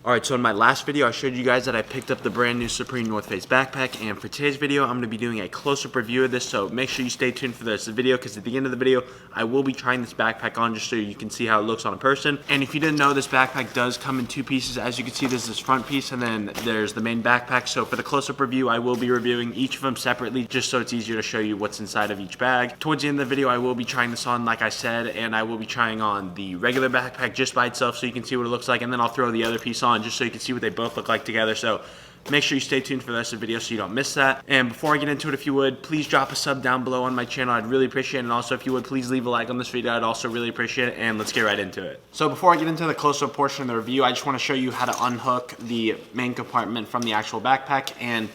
Alright, so in my last video I showed you guys that I picked up the brand new Supreme North Face backpack, and for today's video I'm going to be doing a close-up review of this, so make sure you stay tuned for the rest of the video because at the end of the video I will be trying this backpack on just so you can see how it looks on a person. And if you didn't know, this backpack does come in two pieces. As you can see, there's this front piece and then there's the main backpack. So for the close-up review I will be reviewing each of them separately just so it's easier to show you what's inside of each bag. Towards the end of the video I will be trying this on like I said, and I will be trying on the regular backpack just by itself so you can see what it looks like, and then I'll throw the other piece on just so you can see what they both look like together. So make sure you stay tuned for the rest of the video so you don't miss that. And before I get into it, if you would, please drop a sub down below on my channel. I'd really appreciate it. And also, if you would, please leave a like on this video. I'd also really appreciate it. And let's get right into it. So before I get into the close-up portion of the review, I just want to show you how to unhook the main compartment from the actual backpack. And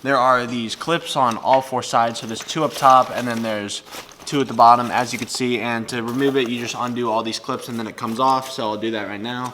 there are these clips on all four sides. So there's two up top and then there's two at the bottom, as you can see. And to remove it, you just undo all these clips and then it comes off. So I'll do that right now.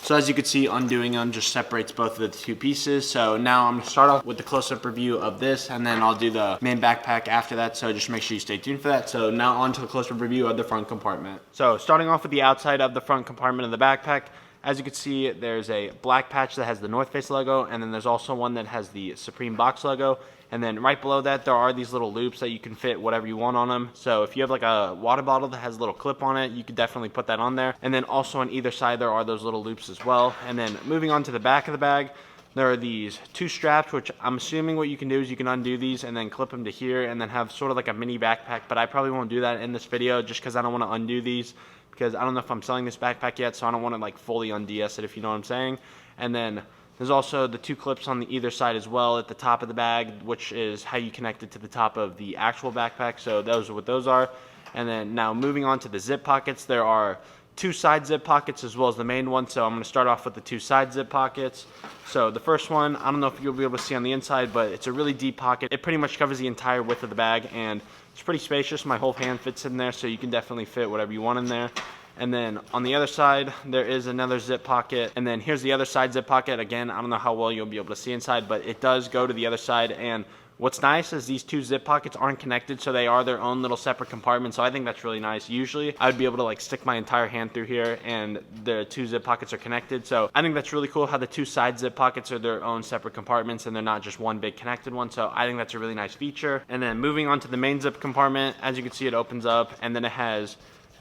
So as you can see, undoing them just separates both of the two pieces. So now I'm going to start off with the close-up review of this, and then I'll do the main backpack after that. So just make sure you stay tuned for that. So now on to the close-up review of the front compartment. So starting off with the outside of the front compartment of the backpack, as you can see, there's a black patch that has the North Face logo, and then there's also one that has the Supreme box logo. And then right below that, there are these little loops that you can fit whatever you want on them. So if you have like a water bottle that has a little clip on it, you could definitely put that on there. And then also on either side, there are those little loops as well. And then moving on to the back of the bag, there are these two straps, which I'm assuming what you can do is you can undo these and then clip them to here and then have sort of like a mini backpack. But I probably won't do that in this video just because I don't want to undo these, because I don't know if I'm selling this backpack yet, so I don't want to like fully un-DS it, if you know what I'm saying. And then there's also the two clips on the either side as well at the top of the bag, which is how you connect it to the top of the actual backpack. So those are what those are. And then now moving on to the zip pockets, there are two side zip pockets as well as the main one. So I'm going to start off with the two side zip pockets. So the first one, I don't know if you'll be able to see on the inside, but it's a really deep pocket. It pretty much covers the entire width of the bag, and it's pretty spacious. My whole hand fits in there, so you can definitely fit whatever you want in there. And then on the other side, there is another zip pocket. And then here's the other side zip pocket. Again, I don't know how well you'll be able to see inside, but it does go to the other side. And what's nice is these two zip pockets aren't connected, so they are their own little separate compartments. So I think that's really nice. Usually, I would be able to like stick my entire hand through here and the two zip pockets are connected. So I think that's really cool how the two side zip pockets are their own separate compartments and they're not just one big connected one. So I think that's a really nice feature. And then moving on to the main zip compartment, as you can see, it opens up and then it has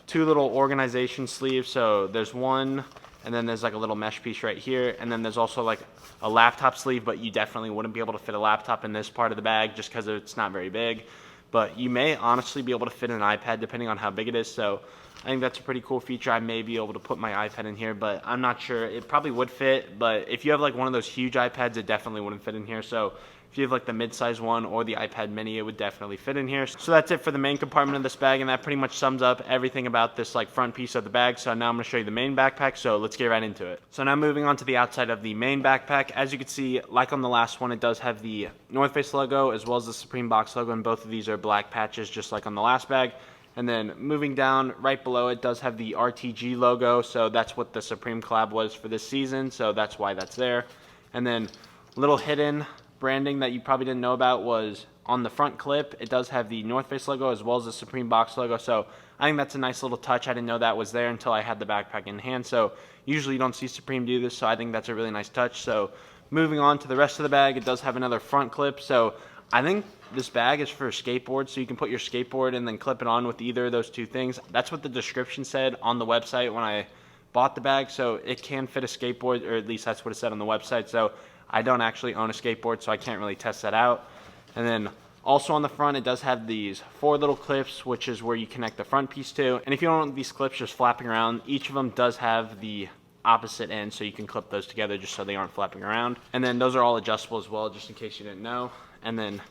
two little organization sleeves. So there's one, and then there's like a little mesh piece right here, and then there's also like a laptop sleeve, but you definitely wouldn't be able to fit a laptop in this part of the bag just because it's not very big. But you may honestly be able to fit an iPad depending on how big it is. So I think that's a pretty cool feature. I may be able to put my iPad in here, but I'm not sure. It probably would fit, but if you have like one of those huge iPads, it definitely wouldn't fit in here. So if you have like the mid-size one or the iPad mini, it would definitely fit in here. So that's it for the main compartment of this bag, and that pretty much sums up everything about this like front piece of the bag. So now I'm going to show you the main backpack, so let's get right into it. So now moving on to the outside of the main backpack, as you can see, like on the last one, it does have the North Face logo as well as the Supreme box logo, and both of these are black patches just like on the last bag. And then moving down right below it does have the RTG logo, so that's what the Supreme collab was for this season, so that's why that's there. And then little hidden branding that you probably didn't know about was on the front clip. It does have the North Face logo as well as the Supreme box logo, so I think that's a nice little touch. I didn't know that was there until I had the backpack in hand, so usually you don't see Supreme do this, so I think that's a really nice touch. So moving on to the rest of the bag, it does have another front clip. So I think this bag is for skateboards, so you can put your skateboard and then clip it on with either of those two things. That's what the description said on the website when I bought the bag, so it can fit a skateboard, or at least that's what it said on the website. So I don't actually own a skateboard, so I can't really test that out. And then also on the front, it does have these four little clips, which is where you connect the front piece to. And if you don't want these clips just flapping around, each of them does have the opposite end, so you can clip those together just so they aren't flapping around. And then those are all adjustable as well, just in case you didn't know. And then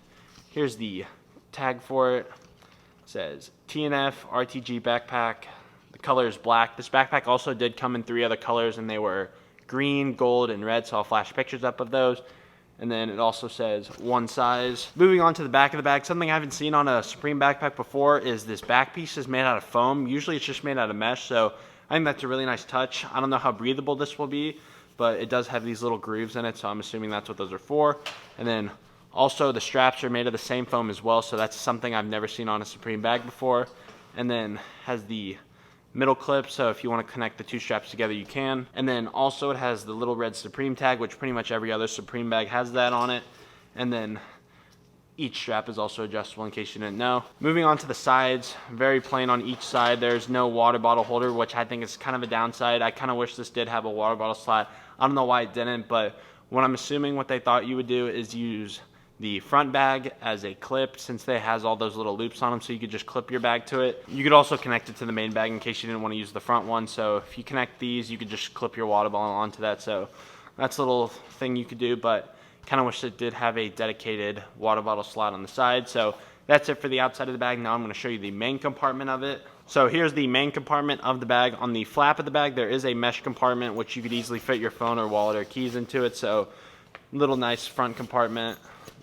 here's the tag for it. It says TNF RTG backpack. The color is black. This backpack also did come in 3 other colors, and they were green, gold, and red, so I'll flash pictures up of those. And then it also says one size. Moving on to the back of the bag, something I haven't seen on a Supreme backpack before is this back piece is made out of foam. Usually it's just made out of mesh, so I think that's a really nice touch. I don't know how breathable this will be, but it does have these little grooves in it, so I'm assuming that's what those are for. And then also the straps are made of the same foam as well, so that's something I've never seen on a Supreme bag before. And then has the middle clip, so if you want to connect the two straps together, you can. And then also it has the little red Supreme tag, which pretty much every other Supreme bag has that on it. And then each strap is also adjustable in case you didn't know. Moving on to the sides, very plain on each side. There's no water bottle holder, which I think is kind of a downside. I kind of wish this did have a water bottle slot. I don't know why it didn't, but what I'm assuming what they thought you would do is use the front bag as a clip, since it has all those little loops on them, so you could just clip your bag to it. You could also connect it to the main bag in case you didn't want to use the front one. So if you connect these, you could just clip your water bottle onto that. So that's a little thing you could do, but kind of wish it did have a dedicated water bottle slot on the side. So that's it for the outside of the bag. Now I'm going to show you the main compartment of it. So here's the main compartment of the bag. On the flap of the bag, there is a mesh compartment, which you could easily fit your phone or wallet or keys into it. So little nice front compartment.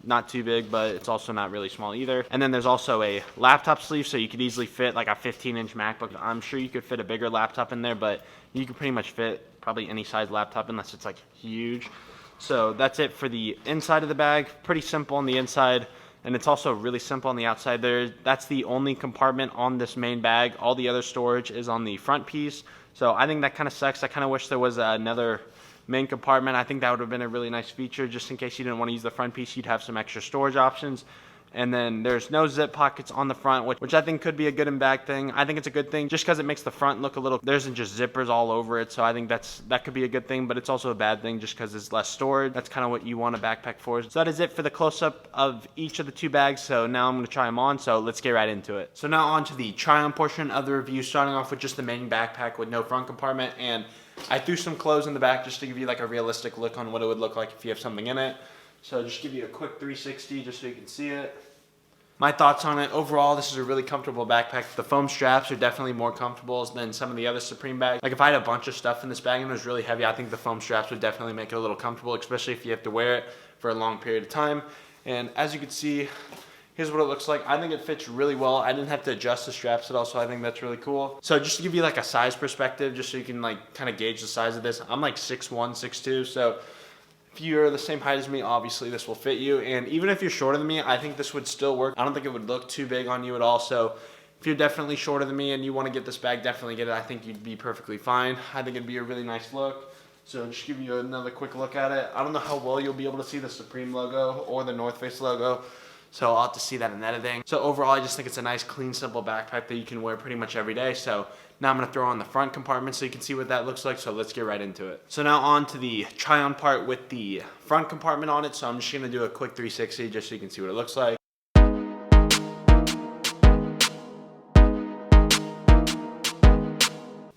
Not too big, but it's also not really small either. And then there's also a laptop sleeve, so you could easily fit like a 15-inch MacBook. I'm sure you could fit a bigger laptop in there, but you could pretty much fit probably any size laptop unless it's like huge. So that's it for the inside of the bag. Pretty simple on the inside, and it's also really simple on the outside. That's the only compartment on this main bag. All the other storage is on the front piece. So I think that kind of sucks. I kind of wish there was another main compartment. I think that would have been a really nice feature, just in case you didn't want to use the front piece. You'd have some extra storage options. And then there's no zip pockets on the front, which I think could be a good and bad thing. I think it's a good thing just because it makes the front look a little, there isn't just zippers all over it. So I think that could be a good thing, but it's also a bad thing just because it's less storage. That's kind of what you want a backpack for. So that is it for the close-up of each of the two bags. So now I'm going to try them on. So let's get right into it. So now on to the try-on portion of the review, starting off with just the main backpack with no front compartment. And I threw some clothes in the back just to give you like a realistic look on what it would look like if you have something in it. So just give you a quick 360 just so you can see it. My thoughts on it, overall, this is a really comfortable backpack. The foam straps are definitely more comfortable than some of the other Supreme bags. Like if I had a bunch of stuff in this bag and it was really heavy, I think the foam straps would definitely make it a little comfortable, especially if you have to wear it for a long period of time. And as you can see, here's what it looks like. I think it fits really well. I didn't have to adjust the straps at all, so I think that's really cool. So just to give you like a size perspective, just so you can like kind of gauge the size of this, I'm like 6'1", 6'2", so if you're the same height as me, obviously this will fit you. And even if you're shorter than me, I think this would still work. I don't think it would look too big on you at all. So if you're definitely shorter than me and you want to get this bag, definitely get it. I think you'd be perfectly fine. I think it'd be a really nice look. So just give you another quick look at it. I don't know how well you'll be able to see the Supreme logo or the North Face logo, so I'll have to see that in editing. So overall, I just think it's a nice, clean, simple backpack that you can wear pretty much every day. So now I'm gonna throw on the front compartment so you can see what that looks like. So let's get right into it. So now on to the try-on part with the front compartment on it. So I'm just gonna do a quick 360 just so you can see what it looks like.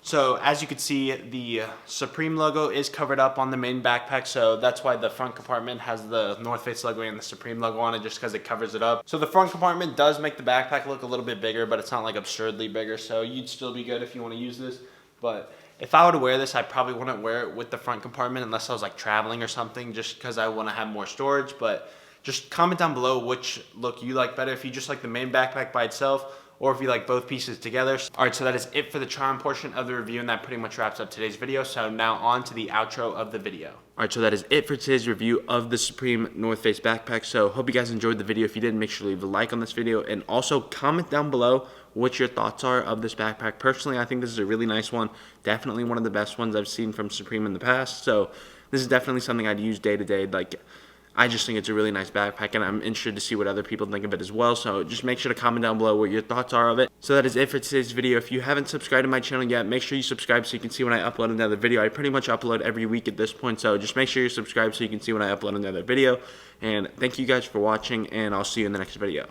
So as you can see, the Supreme logo is covered up on the main backpack, so that's why the front compartment has the North Face logo and the Supreme logo on it, just because it covers it up. So the front compartment does make the backpack look a little bit bigger, but it's not like absurdly bigger, so you'd still be good if you want to use this. But if I were to wear this, I probably wouldn't wear it with the front compartment unless I was like traveling or something, just because I want to have more storage. But just comment down below which look you like better, if you just like the main backpack by itself, or if you like both pieces together. All right, so that is it for the try-on portion of the review, and that pretty much wraps up today's video. So now on to the outro of the video. All right, so that is it for today's review of the Supreme North Face backpack. So hope you guys enjoyed the video. If you did, make sure to leave a like on this video, and also comment down below what your thoughts are of this backpack. Personally, I think this is a really nice one. Definitely one of the best ones I've seen from Supreme in the past. So this is definitely something I'd use day to day. Like, I just think it's a really nice backpack, and I'm interested to see what other people think of it as well. So just make sure to comment down below what your thoughts are of it. So that is it for today's video. If you haven't subscribed to my channel yet, make sure you subscribe so you can see when I upload another video. I pretty much upload every week at this point, so just make sure you're subscribed so you can see when I upload another video. And thank you guys for watching, and I'll see you in the next video.